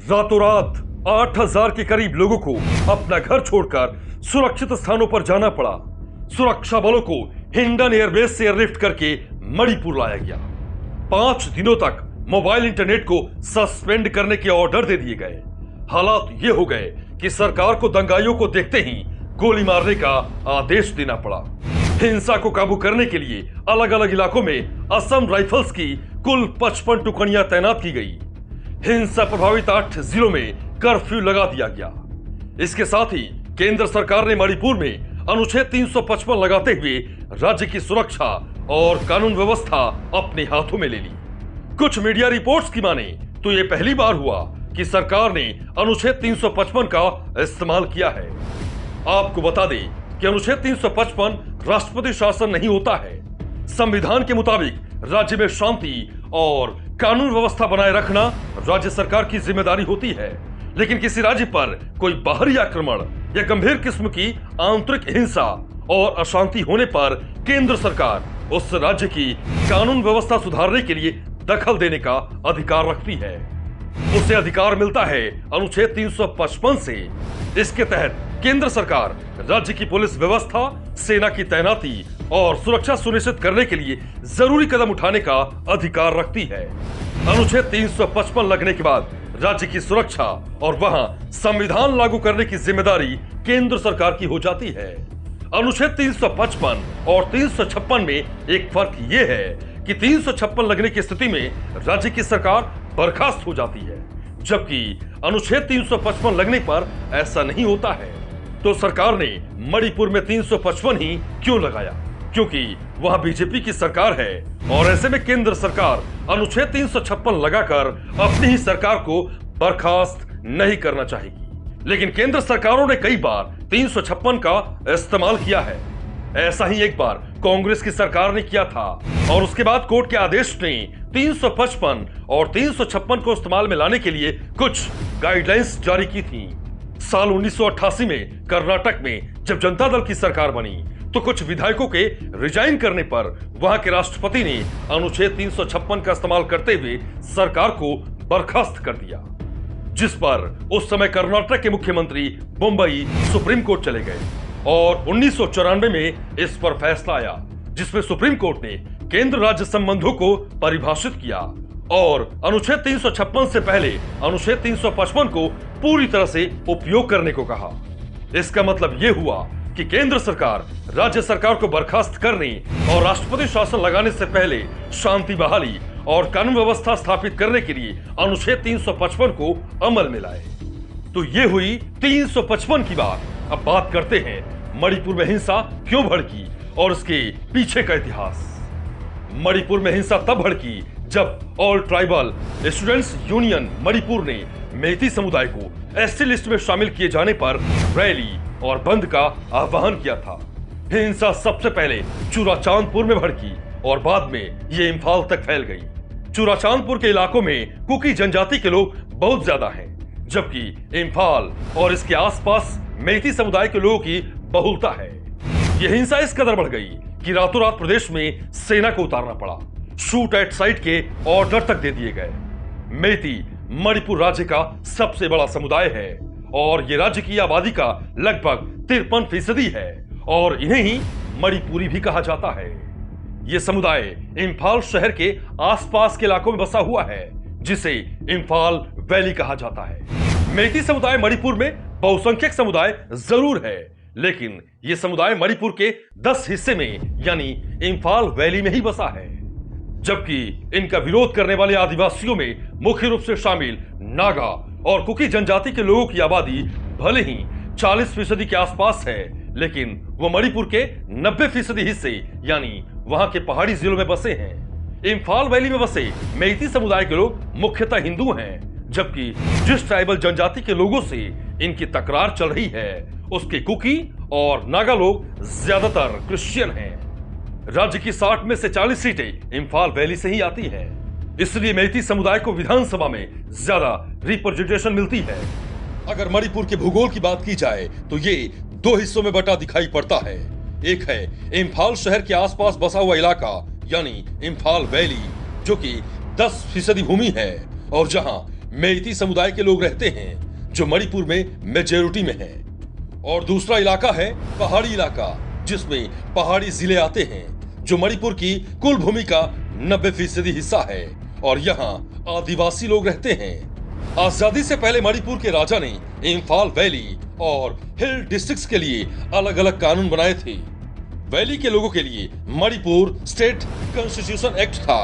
रातों रात 8,000 के करीब लोगों को अपना घर छोड़कर सुरक्षित स्थानों पर जाना पड़ा। सुरक्षा बलों को हिंडन एयरबेस से एयरलिफ्ट करके मणिपुर लाया गया। 5 दिनों तक मोबाइल इंटरनेट को सस्पेंड करने के ऑर्डर दे दिए गए। हालात ये हो गए कि सरकार को दंगाइयों को देखते ही गोली मारने का आदेश देना पड़ा। हिंसा को काबू करने के लिए अलग अलग इलाकों में असम राइफल्स की कुल 55 टुकड़ियां तैनात की गई। हिंसा प्रभावित 8 जिलों में कर्फ्यू लगा दिया गया। इसके साथ ही केंद्र सरकार ने मणिपुर में अनुच्छेद 355 लगाते हुए राज्य की सुरक्षा और कानून व्यवस्था अपने हाथों में ले ली। कुछ मीडिया रिपोर्ट्स की माने तो यह पहली बार हुआ कि सरकार ने अनुच्छेद 355 का इस्तेमाल किया है। आपको बता दें कि अनुच्छेद 355 राष्ट्रपति शासन नहीं होता है। संविधान के मुताबिक राज्य में शांति और कानून व्यवस्था बनाए रखना राज्य सरकार की जिम्मेदारी होती है। लेकिन किसी राज्य पर कोई बाहरी आक्रमण या गंभीर किस्म की आंतरिक हिंसा और अशांति होने पर केंद्र सरकार उस राज्य की कानून व्यवस्था सुधारने के लिए दखल देने का अधिकार रखती है। उसे अधिकार मिलता है अनुच्छेद 355 से। इसके तहत केंद्र सरकार राज्य की पुलिस व्यवस्था, सेना की तैनाती और सुरक्षा सुनिश्चित करने के लिए जरूरी कदम उठाने का अधिकार रखती है। अनुच्छेद 355 लगने के बाद राज्य की सुरक्षा और वहां संविधान लागू करने की जिम्मेदारी केंद्र सरकार की हो जाती है। अनुच्छेद 355 और 356 में एक फर्क यह है कि 356 लगने की स्थिति में राज्य की सरकार बर्खास्त हो जाती है, जबकि अनुच्छेद 355 लगने पर ऐसा नहीं होता है। तो सरकार ने मणिपुर में 355 ही क्यों लगाया? क्योंकि वहां बीजेपी की सरकार है और ऐसे में केंद्र सरकार अनुच्छेद 356 लगाकर अपनी ही सरकार को बर्खास्त नहीं करना चाहेगी। लेकिन केंद्र सरकारों ने कई बार 356 का इस्तेमाल किया है। ऐसा ही एक बार कांग्रेस की सरकार ने किया था और उसके बाद कोर्ट के आदेश ने 355 और 356 को इस्तेमाल में लाने के लिए कुछ गाइडलाइंस जारी की थी। साल 1988 में कर्नाटक में जब जनता दल की सरकार बनी तो कुछ विधायकों के रिजाइन करने पर वहां के राष्ट्रपति ने अनुच्छेद 356 का इस्तेमाल करते हुए सरकार को बर्खास्त कर दिया, जिस पर उस समय कर्नाटक के मुख्यमंत्री मुंबई सुप्रीम कोर्ट चले गए और 1994 में इस पर फैसला आया, जिसमें सुप्रीम कोर्ट ने केंद्र राज्य संबंधों को परिभाषित किया और अनुच्छेद 356 से पहले अनुच्छेद 355 को पूरी तरह से उपयोग करने को कहा। इसका मतलब यह हुआ कि केंद्र सरकार राज्य सरकार को बर्खास्त करने और राष्ट्रपति शासन लगाने से पहले शांति बहाली और कानून व्यवस्था स्थापित करने के लिए अनुच्छेद 355 को अमल में लाए। तो ये हुई 355 की बात। अब बात करते हैं मणिपुर में हिंसा क्यों भड़की और उसके पीछे का इतिहास। मणिपुर में हिंसा तब भड़की जब all tribal students union Manipur ने मेइती समुदाय को एसटी लिस्ट में शामिल किए जाने पर रैली और बंद का आह्वान किया था। हिंसा सबसे पहले चूराचांदपुर में भड़की और बाद में ये इम्फाल तक फैल गई। चूराचांदपुर के इलाकों में कुकी जनजाति के लोग बहुत ज्यादा हैं, जबकि इम्फाल और इसके आसपास मेइती समुदाय के लोगों की बहुलता है। यह हिंसा इस कदर बढ़ गई कि रातों रात प्रदेश में सेना को उतारना पड़ा। शूट एट साइट के ऑर्डर तक दे दिए गए। मेइती मणिपुर राज्य का सबसे बड़ा समुदाय है और ये राज्य की आबादी का लगभग 53% है और इन्हें ही मणिपुरी भी कहा जाता है। ये समुदाय इम्फाल शहर के आसपास के इलाकों में बसा हुआ है, जिसे इम्फाल वैली कहा जाता है। मेइती समुदाय मणिपुर में बहुसंख्यक समुदाय जरूर है, लेकिन ये समुदाय मणिपुर के 10 हिस्से में यानी इम्फाल वैली में ही बसा है, जबकि इनका विरोध करने वाले आदिवासियों में मुख्य रूप से शामिल नागा और कुकी जनजाति के लोगों की आबादी भले ही 40% के आसपास है, लेकिन वो मणिपुर के 90% हिस्से यानी वहां के पहाड़ी जिलों में बसे हैं। इम्फाल वैली में बसे मेइती समुदाय के लोग मुख्यतः हिंदू हैं, जबकि जिस ट्राइबल जनजाति के लोगों से इनकी तकरार चल रही है उसके कुकी और नागा लोग ज्यादातर क्रिश्चियन हैं। राज्य की 60 में से 40 सीटें इम्फाल वैली से ही आती हैं, इसलिए मेइती समुदाय को विधानसभा में ज्यादा रिप्रेजेंटेशन मिलती है। अगर मणिपुर के भूगोल की बात की जाए तो ये 2 हिस्सों में बटा दिखाई पड़ता है। एक है इम्फाल शहर के आसपास बसा हुआ इलाका यानी इम्फाल वैली, जो कि 10% भूमि है और जहां मेइती समुदाय के लोग रहते हैं जो मणिपुर में मेजॉरिटी में है, और दूसरा इलाका है पहाड़ी इलाका जिसमें पहाड़ी जिले आते हैं जो मणिपुर की कुल भूमि का 90% हिस्सा है, और यहाँ आदिवासी लोग रहते हैं। आजादी से पहले मणिपुर के राजा ने इम्फाल वैली और हिल डिस्ट्रिक्ट्स के लिए अलग अलग कानून बनाए थे। वैली के लोगों के लिए मणिपुर स्टेट कॉन्स्टिट्यूशन एक्ट था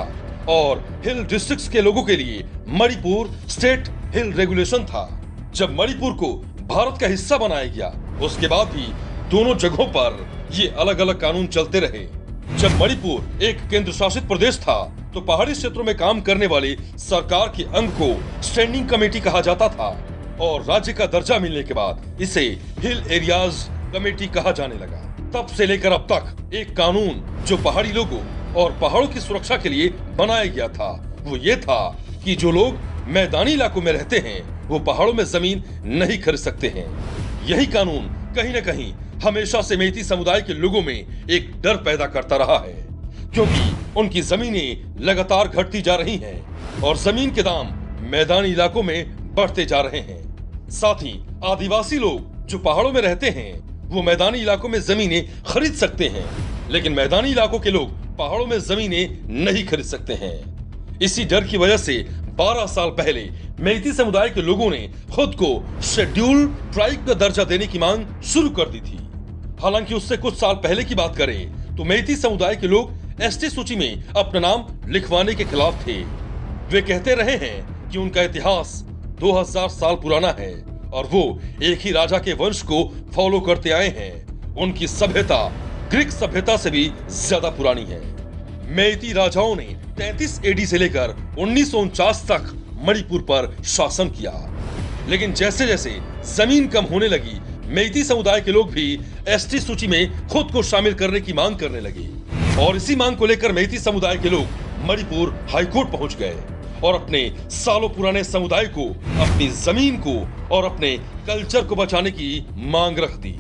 और हिल डिस्ट्रिक्ट्स के लोगों के लिए मणिपुर स्टेट हिल रेगुलेशन था। जब मणिपुर को भारत का हिस्सा बनाया गया उसके बाद भी दोनों जगहों पर ये अलग अलग कानून चलते रहे। जब मणिपुर एक केंद्र शासित प्रदेश था तो पहाड़ी क्षेत्रों में काम करने वाले सरकार के अंग को स्टैंडिंग कमेटी कहा जाता था, और राज्य का दर्जा मिलने के बाद इसे हिल एरियाज कमेटी कहा जाने लगा। तब से लेकर अब तक एक कानून जो पहाड़ी लोगों और पहाड़ों की सुरक्षा के लिए बनाया गया था वो ये था कि जो लोग मैदानी इलाकों में रहते हैं वो पहाड़ों में जमीन नहीं खरीद सकते हैं। यही कानून कहीं न कहीं हमेशा से मेइती समुदाय के लोगों में एक डर पैदा करता रहा है, क्योंकि उनकी जमीनें लगातार घटती जा रही हैं और जमीन के दाम मैदानी इलाकों में बढ़ते जा रहे हैं। साथ ही आदिवासी लोग जो पहाड़ों में रहते हैं वो मैदानी इलाकों में जमीनें खरीद सकते हैं, लेकिन मैदानी इलाकों के लोग पहाड़ों में जमीनें नहीं खरीद सकते हैं। इसी डर की वजह से 12 साल पहले मेइती समुदाय के लोगों ने खुद को शेड्यूल ट्राइब का दर्जा देने की मांग शुरू कर दी थी। हालांकि उससे कुछ साल पहले की बात करें तो मेइती समुदाय के लोग एसटी सूची में अपना नाम लिखवाने के खिलाफ थे। वे कहते रहे हैं कि उनका इतिहास 2000 साल पुराना है और वो एक ही राजा के वंश को फॉलो करते आए हैं। उनकी सभ्यता ग्रीक सभ्यता से भी ज्यादा पुरानी है। मेइती राजाओं ने 33 एडी से लेकर 1949 तक मणिपुर पर शासन किया, लेकिन जैसे जैसे जमीन कम होने लगी मेइती समुदाय के लोग भी एसटी सूची में खुद को शामिल करने की मांग करने लगे, और इसी मांग को लेकर मेइती समुदाय के लोग मणिपुर हाईकोर्ट पहुंच गए और अपने सालों पुराने समुदाय को, अपनी जमीन को और अपने कल्चर को बचाने की मांग रख दी।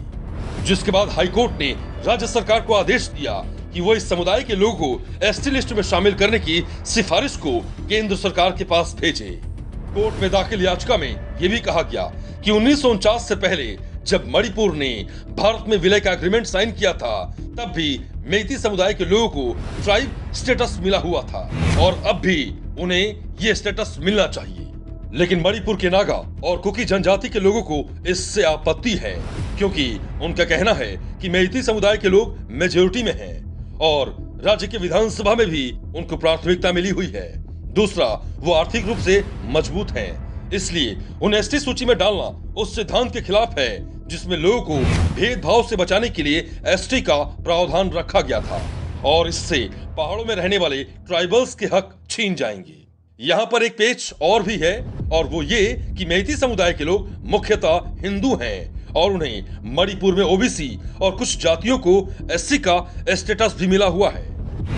जिसके बाद हाईकोर्ट ने राज्य सरकार को आदेश दिया कि वो इस समुदाय के लोगों को एसटी लिस्ट में शामिल करने की सिफारिश को केंद्र सरकार के पास भेजे। कोर्ट में दाखिल याचिका में यह भी कहा गया कि 1949 से पहले जब मणिपुर ने भारत में विलय का एग्रीमेंट साइन किया था तब भी मेइती समुदाय के लोगों को ट्राइब स्टेटस मिला हुआ था और अब भी उन्हें ये स्टेटस मिलना चाहिए। लेकिन मणिपुर के नागा और कुकी जनजाति के लोगों को इससे आपत्ति है, क्योंकि उनका कहना है कि मेइती समुदाय के लोग मेजॉरिटी में हैं और राज्य के विधानसभा में भी उनको प्राथमिकता मिली हुई है। दूसरा, वो आर्थिक रूप से मजबूत हैं, इसलिए उन्हें एसटी सूची में डालना उस सिद्धांत के खिलाफ है जिसमें लोगों को भेदभाव से बचाने के लिए एसटी का प्रावधान रखा गया था, और इससे पहाड़ों में रहने वाले ट्राइबल्स के हक छीन जाएंगे। यहाँ पर एक पेच और भी है, और वो ये कि मेइती समुदाय के लोग मुख्यतः हिंदू हैं और उन्हें मणिपुर में ओबीसी और कुछ जातियों को एससी का स्टेटस भी मिला हुआ है।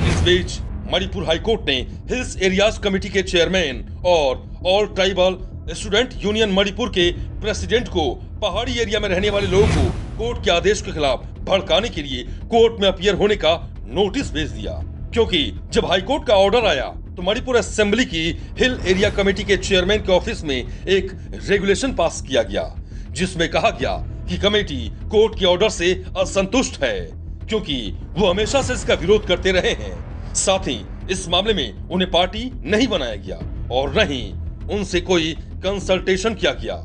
इस बीच मणिपुर हाईकोर्ट ने हिल्स एरियाज कमेटी के चेयरमैन और all tribal student union Manipur के प्रेसिडेंट को पहाड़ी एरिया में रहने वाले लोगों को कोर्ट के आदेश के खिलाफ भड़काने के लिए कोर्ट में अपीयर होने का नोटिस भेज दिया, क्योंकि जब हाईकोर्ट का ऑर्डर आया तो मणिपुर असेंबली की हिल एरिया कमेटी के चेयरमैन के ऑफिस में एक रेगुलेशन पास किया गया जिसमें कहा गया कि कमेटी कोर्ट के ऑर्डर से असंतुष्ट है, क्योंकि वो हमेशा से इसका विरोध करते रहे हैं। साथ ही इस मामले में उन्हें पार्टी नहीं बनाया गया और न ही उनसे कोई कंसल्टेशन किया गया।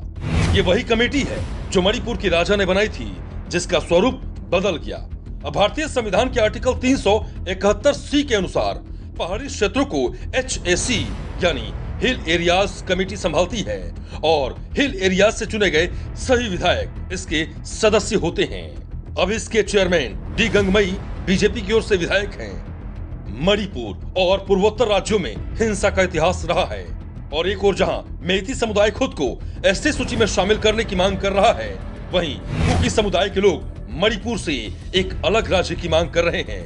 ये वही कमेटी है जो मणिपुर की राजा ने बनाई थी, जिसका स्वरूप बदल गया। अब भारतीय संविधान के आर्टिकल 371 सी के अनुसार पहाड़ी क्षेत्रों को HAC यानी हिल एरियाज कमेटी संभालती है और हिल एरियाज से चुने गए सभी विधायक इसके सदस्य होते हैं। अब इसके चेयरमैन डी गंगमई बीजेपी की ओर से विधायक हैं। मणिपुर और पूर्वोत्तर राज्यों में हिंसा का इतिहास रहा है, और एक और जहां मेइती समुदाय खुद को एसटी सूची में शामिल करने की मांग कर रहा है, वहीं कुकी समुदाय के लोग मणिपुर से एक अलग राज्य की मांग कर रहे हैं।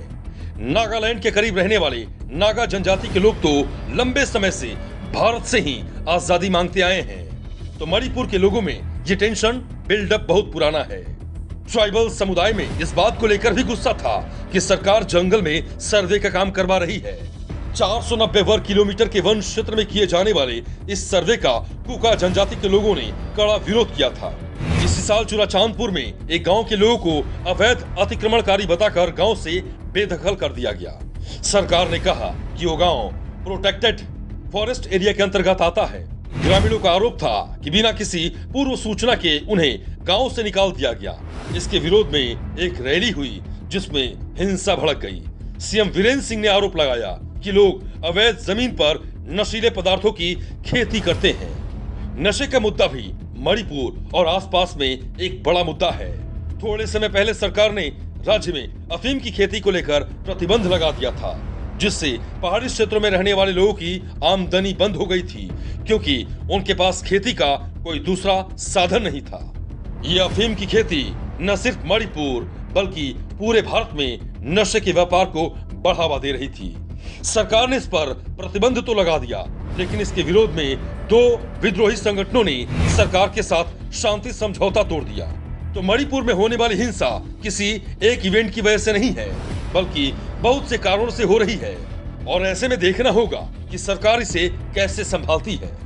नागालैंड के करीब रहने वाले नागा जनजाति के लोग तो लंबे समय से भारत से ही आजादी मांगते आए हैं, तो मणिपुर के लोगों में ये टेंशन बिल्डअप बहुत पुराना है। ट्राइबल समुदाय में इस बात को लेकर भी गुस्सा था कि सरकार जंगल में सर्वे का काम करवा रही है, 490 वर्ग किलोमीटर के वन क्षेत्र में किए जाने वाले इस सर्वे का कुका जनजाति के लोगों ने कड़ा विरोध किया था। इसी साल चुराचांदपुर में एक गांव के लोगों को अवैध अतिक्रमणकारी बताकर गांव से बेदखल कर दिया गया। सरकार ने कहा कि वो गांव प्रोटेक्टेड फॉरेस्ट एरिया के अंतर्गत आता है। ग्रामीणों का आरोप था कि बिना किसी पूर्व सूचना के उन्हें गांव से निकाल दिया गया। इसके विरोध में एक रैली हुई जिसमें हिंसा भड़क गई। सीएम वीरेंद्र सिंह ने आरोप लगाया कि लोग अवैध जमीन पर नशीले पदार्थों की खेती करते हैं। नशे का मुद्दा भी मणिपुर और आसपास में एक बड़ा मुद्दा है। थोड़े समय पहले सरकार ने राज्य में अफीम की खेती को लेकर प्रतिबंध लगा दिया था, जिससे पहाड़ी क्षेत्रों में रहने वाले लोगों की आमदनी बंद हो गई थी, क्योंकि उनके पास खेती का कोई दूसरा साधन नहीं था। ये अफीम की खेती न सिर्फ मणिपुर बल्कि पूरे भारत में नशे के व्यापार को बढ़ावा दे रही थी। सरकार ने इस पर प्रतिबंध तो लगा दिया, लेकिन इसके विरोध में दो विद्रोही संगठनों ने सरकार के साथ शांति समझौता तोड़ दिया। तो मणिपुर में होने वाली हिंसा किसी एक इवेंट की वजह से नहीं है, बल्कि बहुत से कारणों से हो रही है। और ऐसे में देखना होगा कि सरकार इसे कैसे संभालती है।